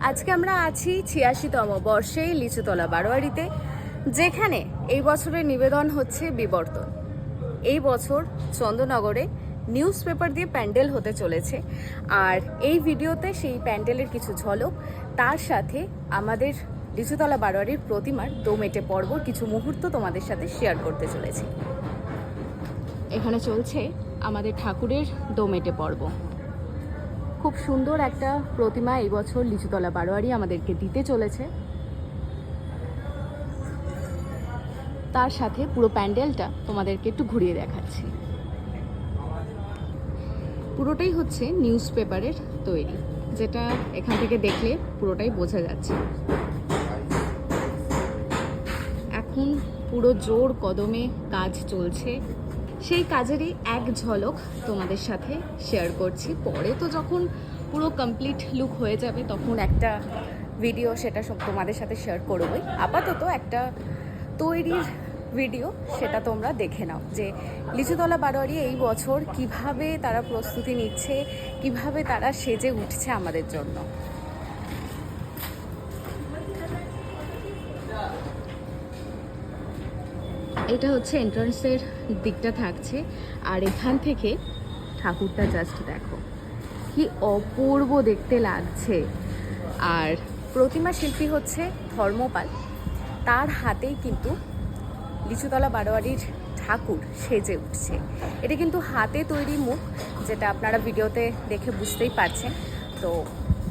আজকে আমরা আছি ৮৬তম বর্ষে লিচুতলা বারোয়ারিতে, যেখানে এই বছরের নিবেদন হচ্ছে বিবর্তন। এই বছর চন্দননগরে নিউজ পেপার দিয়ে প্যান্ডেল হতে চলেছে, আর এই ভিডিওতে সেই প্যান্ডেলের কিছু ঝলক, তার সাথে আমাদের লিচুতলা বারোয়ারির প্রতিমার দোমেটে পর্বর কিছু মুহূর্ত তোমাদের সাথে শেয়ার করতে চলেছি। এখানে চলছে আমাদের ঠাকুরের দোমেটে পর্ব। খুব সুন্দর একটা প্রতিমা এই বছর লিচুতলা বারোয়ারি আমাদেরকে দিতে চলেছে। তার সাথে পুরো প্যান্ডেলটা তোমাদেরকে একটু ঘুরিয়ে দেখাচ্ছি। পুরোটাই হচ্ছে নিউজ পেপারের তৈরি, যেটা এখান থেকে দেখলে পুরোটাই বোঝা যাচ্ছে। এখন পুরো জোর কদমে কাজ চলছে, সেই কাজেরই এক ঝলক তোমাদের সাথে শেয়ার করছি। পরে তো যখন পুরো কমপ্লিট লুক হয়ে যাবে তখন একটা ভিডিও সেটা সব তোমাদের সাথে শেয়ার করবই। আপাতত একটা তৈরির ভিডিও সেটা তোমরা দেখে নাও, যে লিচুতলা বারোয়ারি এই বছর কিভাবে তারা প্রস্তুতি নিচ্ছে, কিভাবে তারা সেজে উঠছে আমাদের জন্য। এটা হচ্ছে এন্ট্রান্সের দিকটা থাকছে, আর এখান থেকে ঠাকুরটা জাস্ট দেখো কি অপূর্ব দেখতে লাগছে। আর প্রতিমা শিল্পী হচ্ছে ধর্মপাল, তার হাতেই কিন্তু লিচুতলা বারোয়ারির ঠাকুর সেজে উঠছে। এটা কিন্তু হাতে তৈরি মুখ, যেটা আপনারা ভিডিওতে দেখে বুঝতেই পারছেন। তো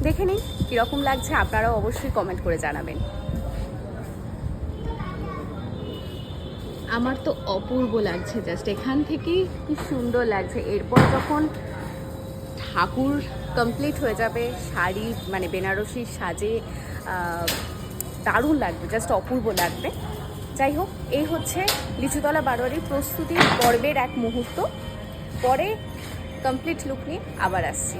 দেখে নিন কীরকম লাগছে, আপনারাও অবশ্যই কমেন্ট করে জানাবেন। আমার তো অপূর্ব লাগছে, জাস্ট এখান থেকেই কি সুন্দর লাগছে। এরপর যখন ঠাকুর কমপ্লিট হয়ে যাবে, শাড়ি মানে বেনারসির সাজে দারুণ লাগবে, জাস্ট অপূর্ব লাগবে। যাই হোক, এই হচ্ছে লিচুতলা বারোয়ারির প্রস্তুতি পর্বের এক মুহূর্ত। পরে কমপ্লিট লুক নিয়ে আবার আসছি।